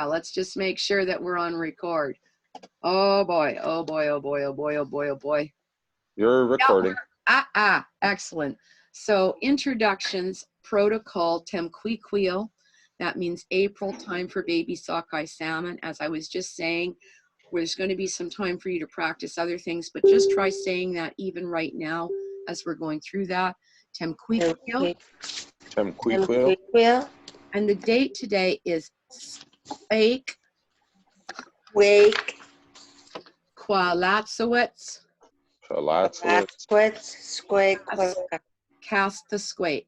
Let's just make sure that we're on record. Oh boy, oh boy, oh boy, oh boy, oh boy, oh boy. You're recording. Excellent. So introductions, protocol, kw'e. That means April, time for baby sockeye salmon. As I was just saying, there's going to be some time for you to practice other things, but just try saying that even right now as we're going through that. kw'e. And the date today is sq'eq'eyp. Kw'alatsowitz. Cast the sq'eq'eyp.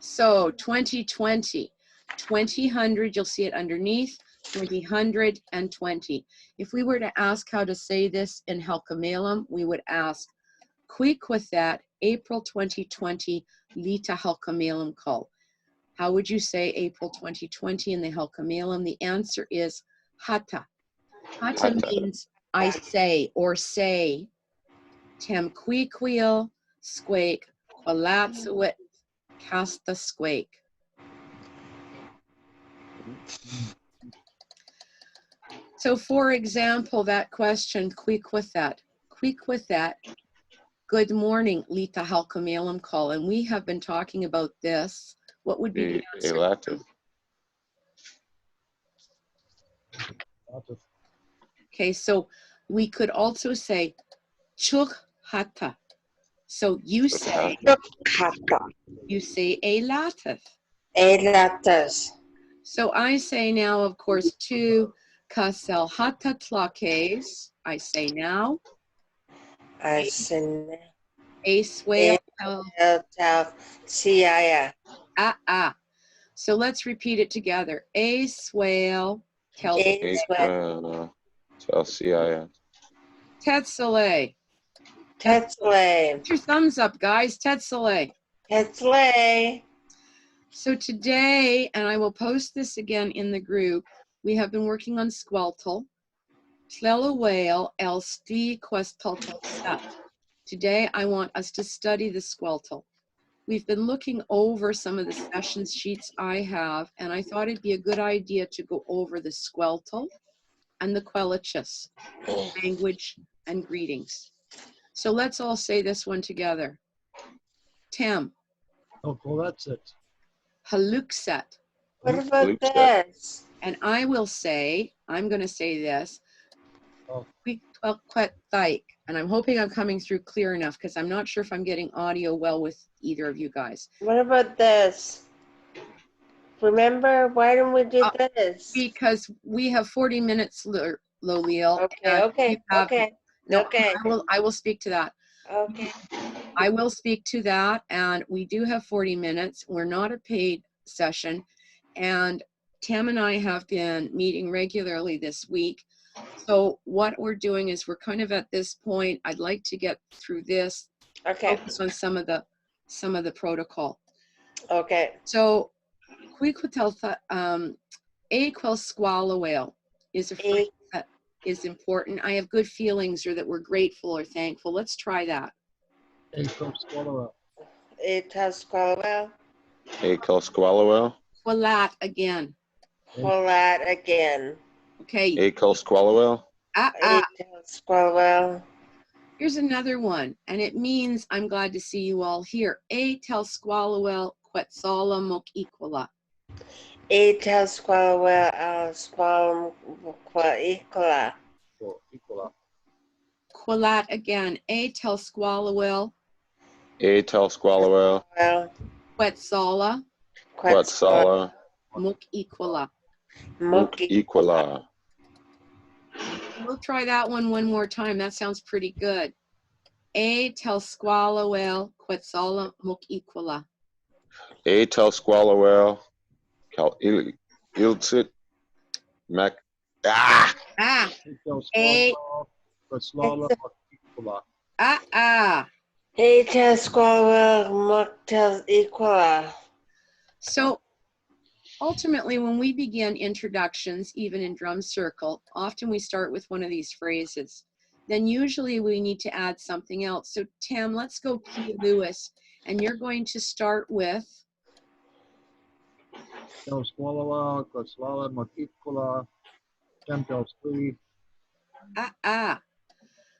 So 2020, 2000, you'll see it underneath, 2000 and 20. If we were to ask how to say this in xwlám, we would ask, mekw'wát, April 2020, lita xwlám call. How would you say April 2020 in the xwlám? The answer is hata. Hata means I say or say. kw'e, sq'eq'eyp, kw'alatsowitz, cast the sq'eq'eyp. So for example, that question, mekw'wát, good morning, lita xwlám call. And we have been talking about this. What would be the answer? Okay, so we could also say chuk hata. So you say elatif. So I say now, of course, to kasel hata tl'o. I say now. A swàyèl síyaye. So let's repeat it together. A swàyèl Síyaye. Elts'elts'eli. Put your thumbs up, guys. Elts'elts'eli. So today, and I will post this again in the group, we have been working on swàyèl. Today, I want us to study the swàyèl. We've been looking over some of the session sheets I have, and I thought it'd be a good idea to go over the swàyèl and the kw'e, language and greetings. So let's all say this one together. Tam. Oh, that's it. Halukset. What about this? And I will say, I'm going to say this. Oh. And I'm hoping I'm coming through clear enough because I'm not sure if I'm getting audio well with either of you guys. What about this? Remember, why don't we do this? Because we have 40 minutes, Loliel. Okay. I will speak to that. Okay. I will speak to that, and we do have 40 minutes. We're not a paid session, and Tam and I have been meeting regularly this week. So what we're doing is we're kind of at this point. I'd like to get through this. Okay. Focus on some of the protocol. Okay. So, swàyèl is a phrase that is important. I have good feelings, or that we're grateful or thankful. Let's try that. Swàyèl. Kw'lat again. Okay. Swàyèl. Here's another one, and it means I'm glad to see you all here. elts'elts'eli quetzala môkw'stám. Kw'lat again. elts'elts'eli quetzala môkw'stám. We'll try that one more time. That sounds pretty good. elts'elts'eli quetzala môkw'stám. Elts'elts'eli iltsit mek. So ultimately, when we begin introductions, even in drum circle, often we start with one of these phrases. Then usually we need to add something else. So Tam, let's go P. Lewis, and you're going to start with tel sq'eq'eyp, kw'u, mekw'wát, tel sq'eq'eyp.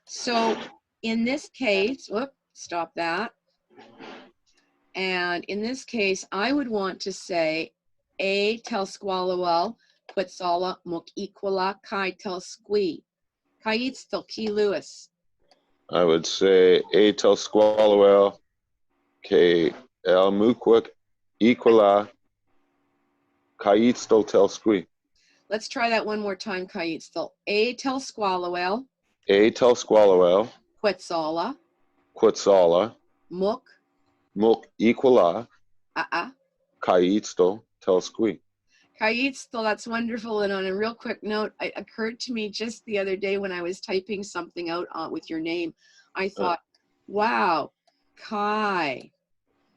So in this case, whoop, stop that. And in this case, I would want to say tel sq'eeyelh, kw'u, mekw'wát, tel sq'eq'eyp. Stel Lewis. I would say tel sq'eeyelh, mekw'wát, stel sq'eq'eyp. Let's try that one more time, Stel. Tel sq'eeyelh, Tel sq'eeyelh, kw'u, mekw'wát, stel sq'eq'eyp. Stel, that's wonderful. And on a real quick note, it occurred to me just the other day when I was typing something out with your name, I thought, wow, Kai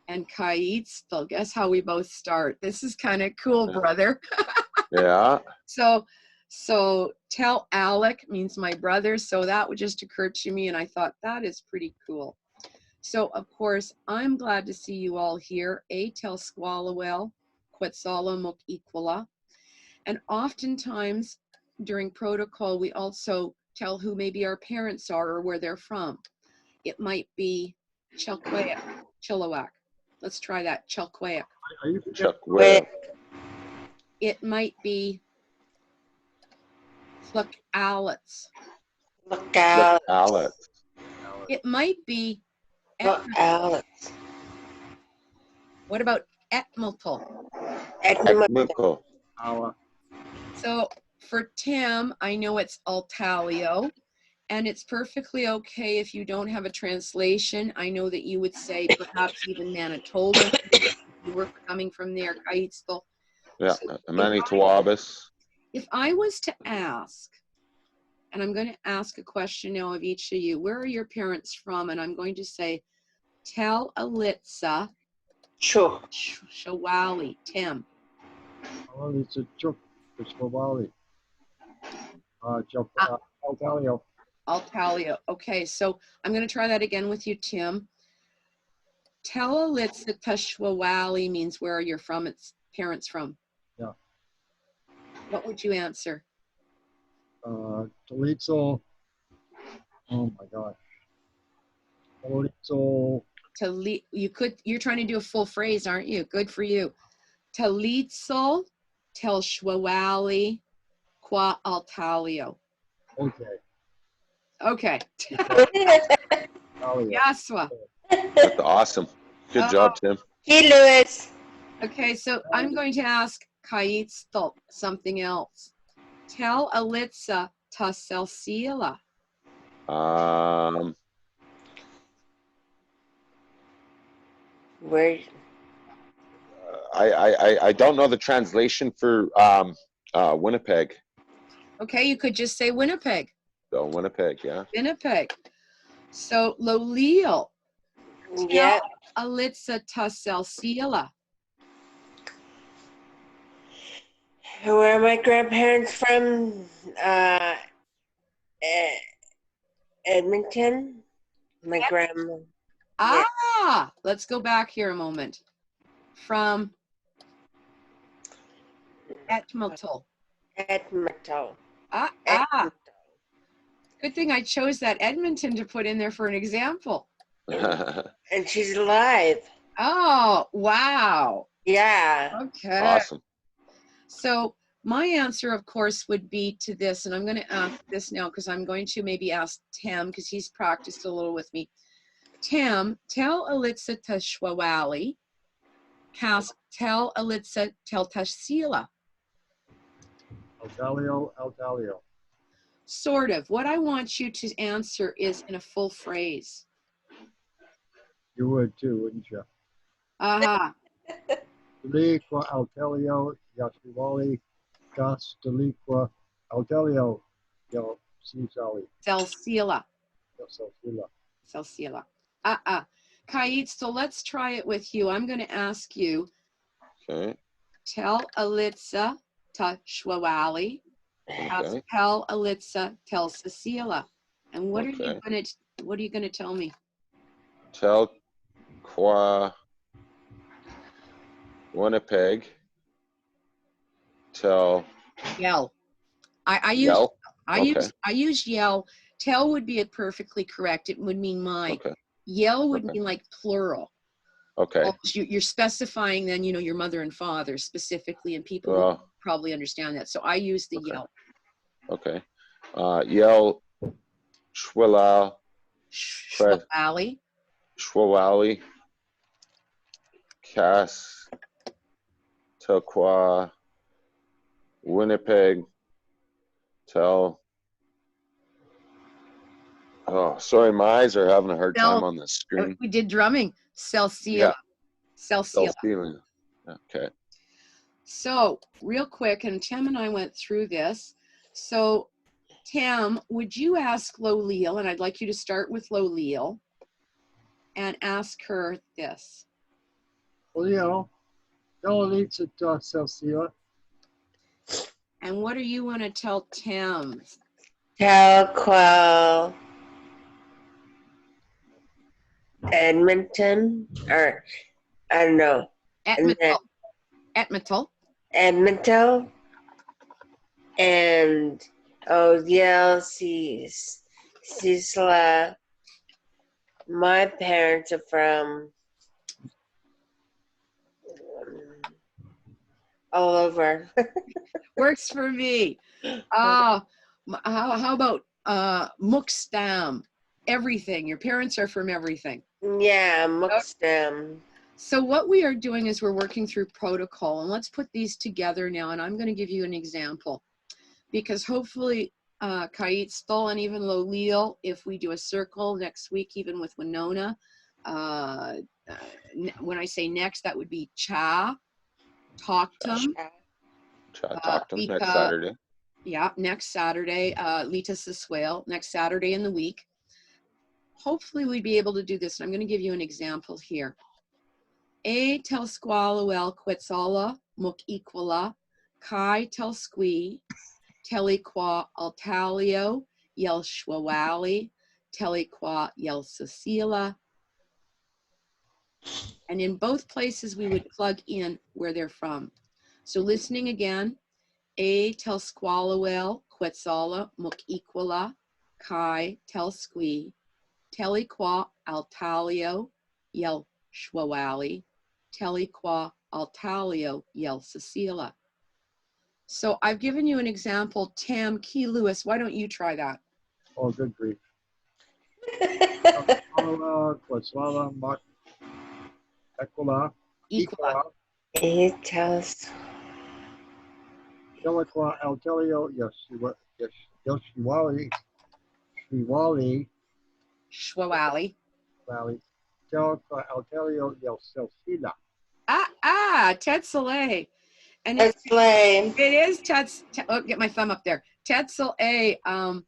and Stel, guess how we both start? This is kind of cool, brother. Yeah. So tell Alec means my brother. So that would just occur to me. And I thought that is pretty cool. So of course, I'm glad to see you all here. Tel sq'eeyelh, kw'u, mekw'wát. And oftentimes during protocol, we also tell who maybe our parents are or where they're from. It might be Chilliwack. Let's try that. Are you Shxwehelem. It might be Tl'o. Look out. Alex. It might be Look out. what about Etmeltal? Ekmiko. our So for Tim, I know it's Altalio, and it's perfectly okay if you don't have a translation. I know that you would say perhaps even Manitoba, if you were coming from there, Stel. Yeah. So Manitowabis. if I was to ask, and I'm going to ask a question now of each of you, where are your parents from? And I'm going to say, tell Elitsa, Sure. Shawali, Tim. it's a chuk, it's for Wally. Altalio. Altalio. Okay, so I'm going to try that again with you, Tim. Tell Elitsa Tashwawali means where are your from? It's parents from. Yeah. What would you answer? Talitzo. Oh my gosh. Talitzo. You're trying to do a full phrase, aren't you? Good for you. Talitzel, tel shwawali, qua altalio. Okay. Okay. Altalio. Yaswa. That's awesome. Good job, Tim. Hey, Lewis. Okay, so I'm going to ask Stel something else. Tell Elitsa sts'eyeyelh. Where? I don't know the translation for Winnipeg. Okay, you could just say Winnipeg. So Winnipeg, yeah. Winnipeg. So Lolil. Yeah. Elitsa sts'eyeyelh. Where are my grandparents from? Edmonton. My grandma. Let's go back here a moment. From Etmeltal. Edmonton. Good thing I chose that Edmonton to put in there for an example. And she's alive. Oh, wow. Yeah. Okay. Awesome. So my answer, of course, would be to this, and I'm going to ask this now because I'm going to maybe ask Tim because he's practiced a little with me. Tim, tell Elitsa Tashwawali, tell Elitsa tel sq'eeyelh. Altalio. Sort of. What I want you to answer is in a full phrase. You would too, wouldn't you? Aha. Taliqua Altalio, Yashwali, Gas Taliqua Altalio, Yo Síyaye. Sts'eyeyelh. Sts'eyeyelh. Kait, so let's try it with you. I'm going to ask you, Okay. tell Elitsa Tashwawali, Okay. tell Elitsa tel sq'eq'eyp. And what Okay. are you going to tell me? Tel kw'e Winnipeg. telh, Yell. I yell. use yell. Tell would be perfectly correct. It would mean my. Okay. Yell would Okay. mean like plural. Okay. Well, you're specifying then, you know, your mother and father specifically, and people will Well, probably understand that. So I use the okay. yell. Okay. Yell, shxwehelem, Shxwlám, swàyèl, cas, telh, Winnipeg, telh. Oh, sorry, my eyes are having a hard time on the screen. we did drumming. Sts'eyeyelh. Yeah. Sts'eyeyelh. Feeling. Okay. So real quick, and Tim and I went through this. So Tim, would you ask Loleel, and I'd like you to start with Loleel, and ask her this. Leo, don't eat it, Celsius. And what do you want to tell Tim? Qu'e, Edmonton, or I don't know. Edmonton. Edmonton, and Siyam. My parents are from all over. Works for me. How about môkw'stám? Everything. Your parents are from everything. Yeah, môkw'stám. So what we are doing is we're working through protocol, and let's put these together now, and I'm going to give you an example, because hopefully kw'e and even Loleel, if we do a circle next week, even with Winona, when I say next, that would be cha, talktum, Talktum next Saturday. Yeah, next Saturday, Lita swàyèl, next Saturday in the week. Hopefully we'd be able to do this, and I'm going to give you an example here. Telh sq'eq'eyp quetzala mekw'wát, telh sq'eq'eyp, telh elts'elts'eli, xwlám, telh síyaye. And in both places, we would plug in where they're from. So listening again, telh sq'eq'eyp quetzala mekw'wát, telh sq'eq'eyp, telh elts'elts'eli, xwlám, telh síyaye. So I've given you an example. Tam, Key Lewis, why don't you try that? Oh, good grief. Kw'u, mekw'wát, Telh. Shxwehelem. Elts'elts'eli. And it is get my thumb up there. Elts'elts'eli.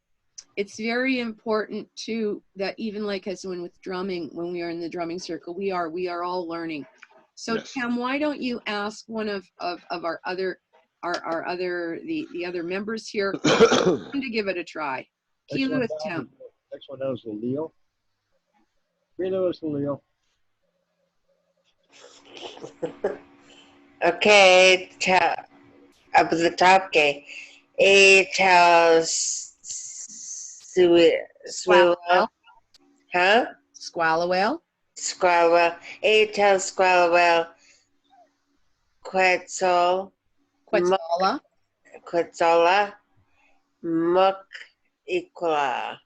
It's very important too that even like as when with drumming, when we are in the drumming circle, we are all learning. So Yes. Tam, why don't you ask one of our other the other members here to give it a try. Key Lewis, Tam. Next one is Leo. Leo. Okay, up at the top, okay. Telh Swàyèl. huh? Sq'eq'eyp. Telh sq'eq'eyp quetzala mekw'wát.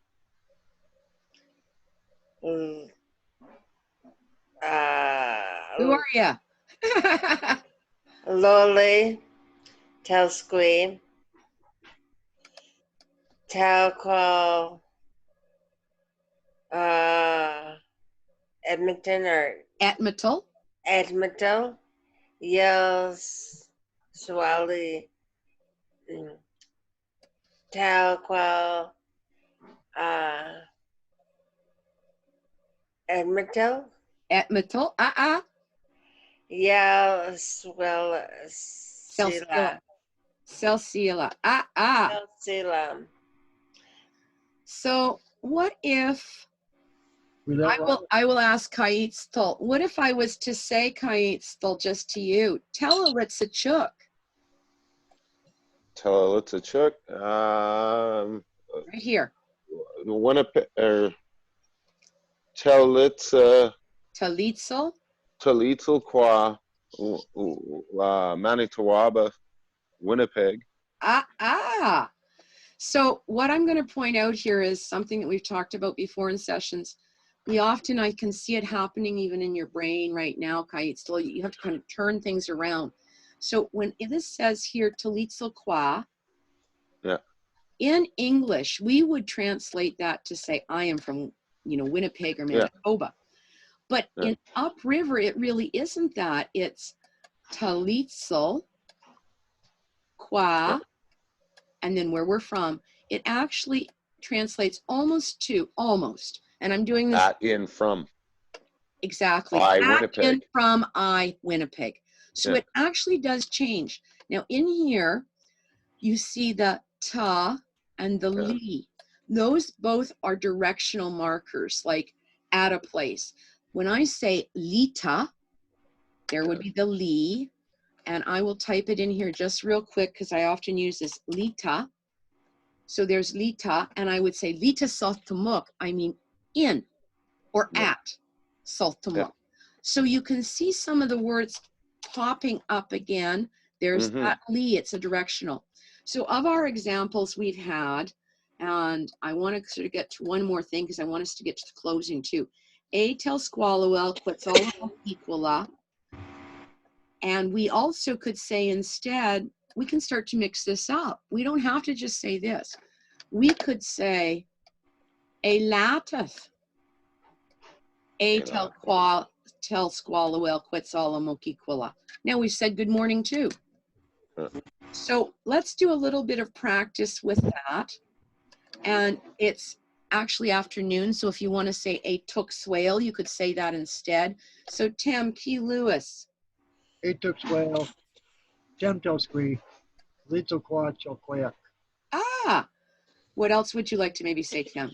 Who are you? Lolly, telh sq'eq'eyp, telh Edmonton or Edmonton. Yells Swally telh Edmonton Yells Celsius. So what if I will ask kw'e. What if I was to say kw'e just to you? Tell elts'elts'eli. Telh, Right here. Winnipeg, or Telh, Tl'o. kw'e, Manitowoc, Winnipeg. Ah. So what I'm going to point out here is something that we've talked about before in sessions. I can see it happening even in your brain right now, Still, you have to kind of turn things around. So when this says here, Tl'o kw'e, Yeah. in English, we would translate that to say, I am from, Winnipeg or Manitoba. But in upriver, it really isn't that. It's Tl'o kw'e, and then where we're from. It actually translates almost, and I'm doing this At, in, from. exactly. I, At, Winnipeg. in, from, I, Winnipeg. So it actually does change. Now in here, you see the ta and the li. Those both are directional markers, like at a place. When I say lita, there would be the li, and I will type it in here just real quick because I often use this lita. So there's lita, and I would say lita saltamuk, I mean in or at saltamuk. So you can see some of the words popping up again. There's that li, it's a directional. So of our examples we've had, and I want to sort of get to one more thing because I want us to get to the closing too. telh, swàyèl, kw'u equala. And we also could say instead, we can start to mix this up. We don't have to just say this. We could say a latith, telh, swàyèl, kw'u. Now we've said good morning too. So let's do a little bit of practice with that. And it's actually afternoon, so if you want to say a toxw, you could say that instead. So Tim, Key Lewis. A toxw, Tem telsq'eq'eyp, Tl'o kw'e. Ah, what else would you like to maybe say, Tim?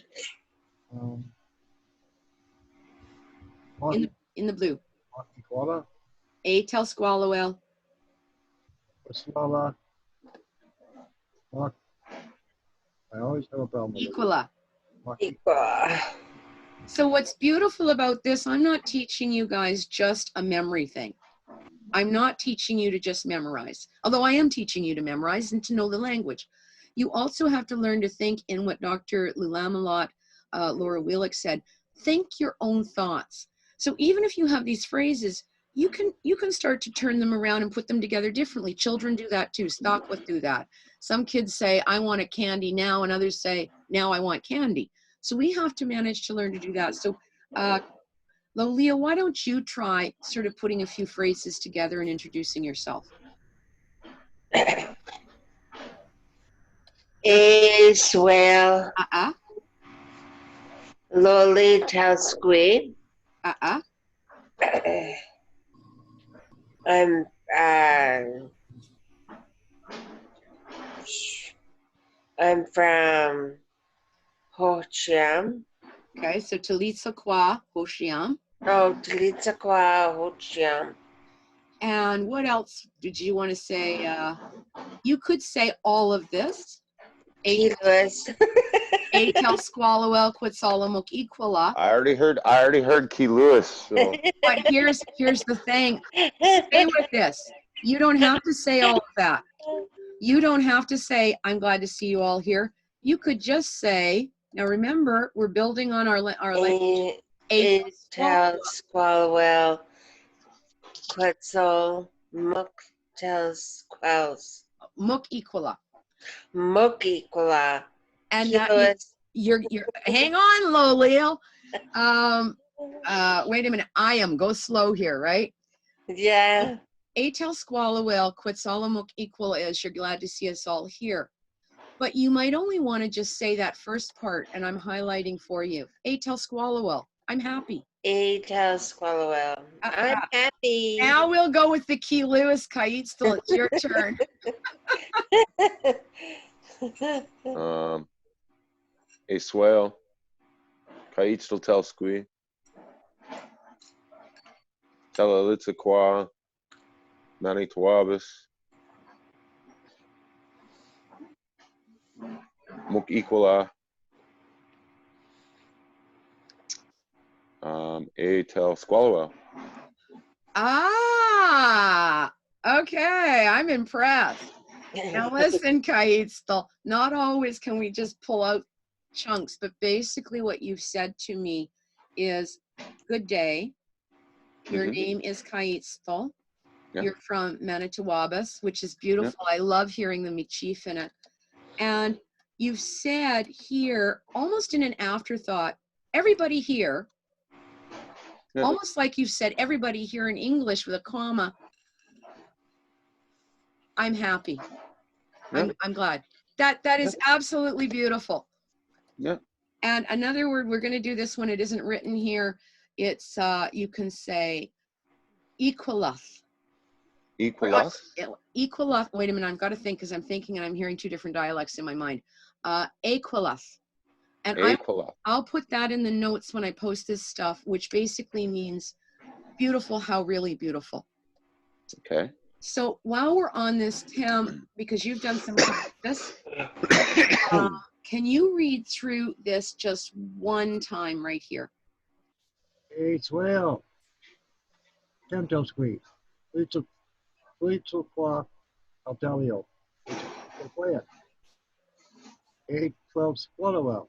In the blue. Mekw'wát, A telh, swàyèl. Swàyèl, I always have a problem with it. Equala. Equal. So what's beautiful about this, I'm not teaching you guys just a memory thing. I'm not teaching you to just memorize, although I am teaching you to memorize and to know the language. You also have to learn to think in what Dr. Lulamalot, Laura Wheelock said, think your own thoughts. So even if you have these phrases, you can start to turn them around and put them together differently. Children do that too. Sq'eq'eyp do that. Some kids say, I want a candy now, and others say, now I want candy. So we have to manage to learn to do that. So Lolia, why don't you try sort of putting a few phrases together and introducing yourself? Swell. Lolly telsq'eq'eyp. I'm from Siyam. Okay, so Tl'o kw'e, Siyam. Oh, Tl'o kw'e, Siyam. And what else did you want to say? You could say all of this. Lewis. A telh, swàyèl, kw'u equala. I already heard Key Lewis. So. But here's the thing. Stay with this. You don't have to say all of that. You don't have to say, I'm glad to see you all here. You could just say, now remember, we're building on our language. A telh, swàyèl, kwesu, môkw'stám. Môkw'stám. Môkw'stám. And that you're hang on, Lolil. Wait a minute. Go slow here, right? Yeah. A telh, swàyèl, kw'u is you're glad to see us all here. But you might only want to just say that first part, and I'm highlighting for you. A telh, swàyèl, I'm happy. A telh, swàyèl, I'm happy. Now we'll go with the Key Lewis, Still, it's your turn. A swàyèl, Tl'o telsq'eq'eyp, Tl'o kw'e, Manitowoc, mekw'wát, telh sq'eq'eyp. Ah, okay, I'm impressed. Now listen, kw'e, not always can we just pull out chunks, but basically what you've said to me is, good day. Your name is kw'e. Yeah. You're from Manitowabas, which is beautiful. I love hearing the mechief in it. And you've said here, almost in an afterthought, everybody here, almost like you've said everybody here in English with a comma. I'm happy. I'm glad. That is absolutely beautiful. Yeah. And another word, we're going to do this one. It isn't written here. It's you can say equalus. Equalus. Equalus. Wait a minute. I've got to think because I'm thinking and I'm hearing two different dialects in my mind. Equalus. And I'll put that in the notes when I post this stuff, which basically means beautiful, how really beautiful. Okay. So while we're on this, Tim, because you've done some practice, can you read through this just one time right here? swàyèl. Temto squeak. Kw'u altalio. Kw'e. 12 swallow.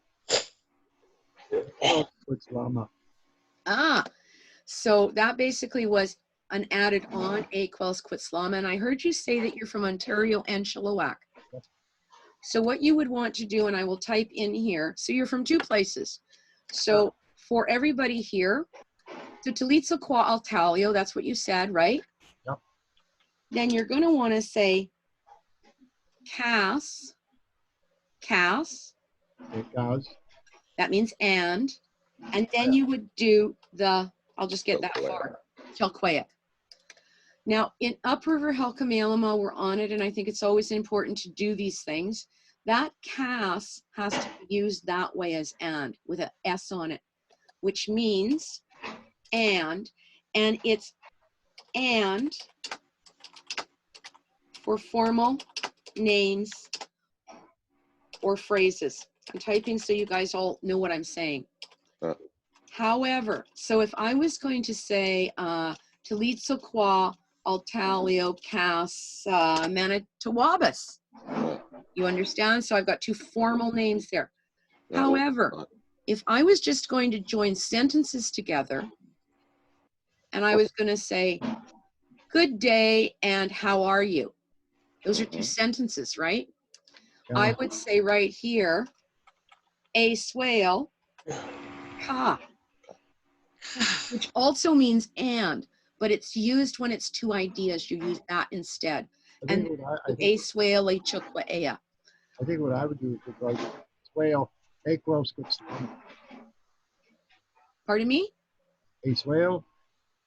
Swlám. So that basically was an added on kw'u, and I heard you say that you're from Ontario and Chilliwack. So what you would want to do, and I will type in here, so you're from two places. So for everybody here, so Tl'o altalio, that's what you said, right? Yep. Then you're going to want to say cas. It does. That means and then you would do the, I'll just get that far, telh. Now in upriver helkamalama, we're on it, and I think it's always important to do these things. That cas has to be used that way as and, with an S on it, which means and it's and for formal names or phrases. I'm typing so you guys all know what I'm saying. However, so if I was going to say Tl'o altalio cas Manitowabas, you understand? So I've got two formal names there. However, if I was just going to join sentences together and I was going to say, good day and how are you? Those are two sentences, right? Yeah. I would say right here, swàyèl ka, which also means and, but it's used when it's two ideas. You use that instead. And swàyèl kw'e. I think what I would do is like swàyèl, kw'u. Pardon me? Swàyèl,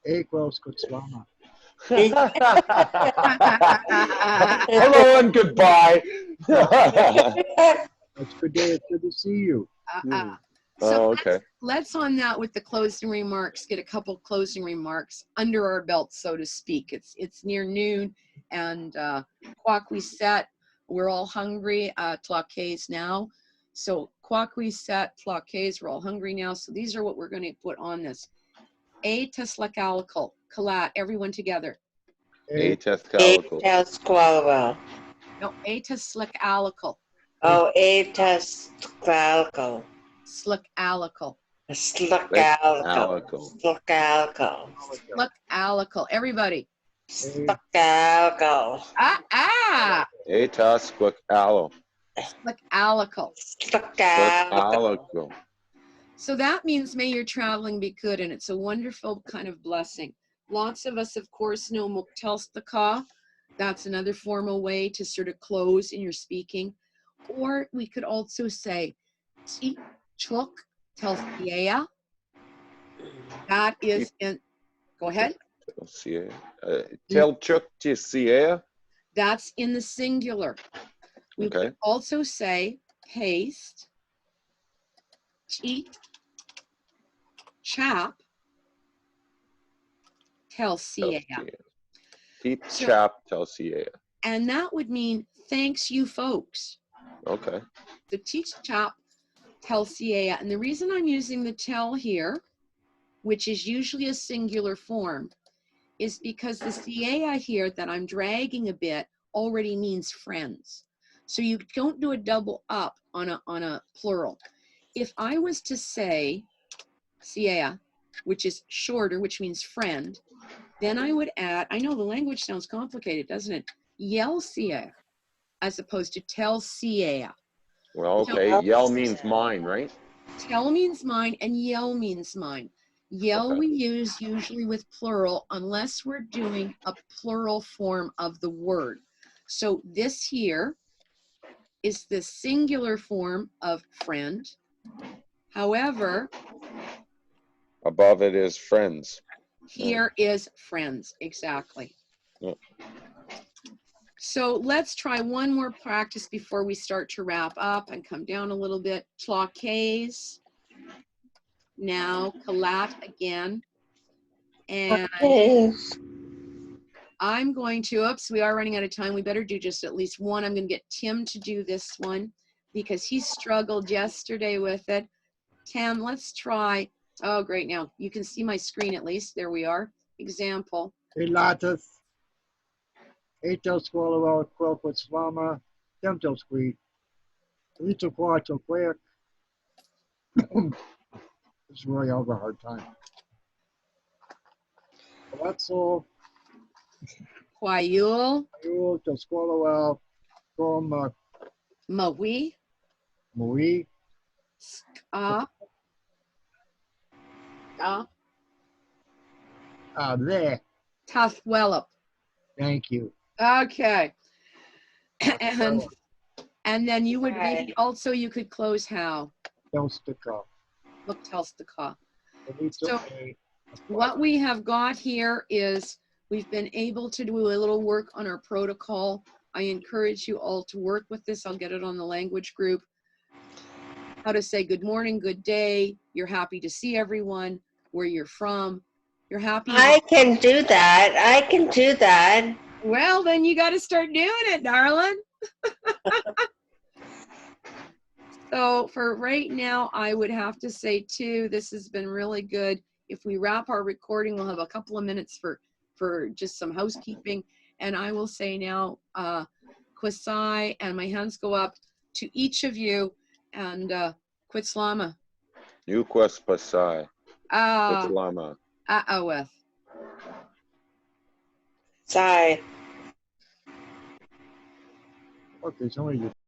kw'u. Hello and goodbye. It's good day. It's good to see you. So okay. let's on that with the closing remarks, get a couple closing remarks under our belts, so to speak. It's near noon, and kw'e, we're all hungry. Tl'o now. So kw'e, Tl'o, we're all hungry now. So these are what we're going to put on this. Kalat, everyone together. Sq'eq'eyp. No, sq'eq'eyp. Oh, sq'eq'eyp. Sq'eq'eyp. Sq'eq'eyp. Everybody. Sq'eq'eyp. sq'eq'eyp. Sq'eq'eyp. So that means may your traveling be good, and it's a wonderful kind of blessing. Lots of us, of course, know môkw'stám. That's another formal way to sort of close in your speaking. Or we could also say, Tl'o telh. That is in, go ahead. Telh. That's in the singular. We could also say paste, cheat, chap, telh. Chap telh. And that would mean thanks you folks. Okay. The teach chop telh siyeye. And the reason I'm using the telh here, which is usually a singular form, is because the siyeye here that I'm dragging a bit already means friends. So you don't do a double up on a plural. If I was to say siyeye, which is shorter, which means friend, then I would add, I know the language sounds complicated, doesn't it? Yell siyeye, as opposed to telh siyeye. Well, okay. Yell means mine, right? Tell means mine and yell means mine. Yell Okay. we use usually with plural unless we're doing a plural form of the word. So this here is the singular form of friend. However, Above it is friends. here is friends, exactly. Yeah. So let's try one more practice before we start to wrap up and come down a little bit. Tl'o. Now kalat again. And I'm going to, oops, we are running out of time. We better do just at least one. I'm going to get Tim to do this one because he struggled yesterday with it. Tim, let's try. Oh, great. Now you can see my screen at least. There we are. Example. Pilatus, etos swallow kw'u, temptos kw'e, little quarto kw'e. It's really over a hard time. Kw'u, Kw'u, to swallow from mekw'wát, Marie. There. Toxw. Thank you. Okay. And then you would read, also you could close how? Look, tells the ka. So what we have got here is we've been able to do a little work on our protocol. I encourage you all to work with this. I'll get it on the language group. How to say good morning, good day. You're happy to see everyone, where you're from. You're happy. I can do that. I can do that. Well, then you got to start doing it, darling. So for right now, I would have to say too, this has been really good. If we wrap our recording, we'll have a couple of minutes for just some housekeeping. And I will say now, kw'e, and my hands go up to each of you, and kw'u. Uquas pasai. Lama. With. Sorry. Okay, somebody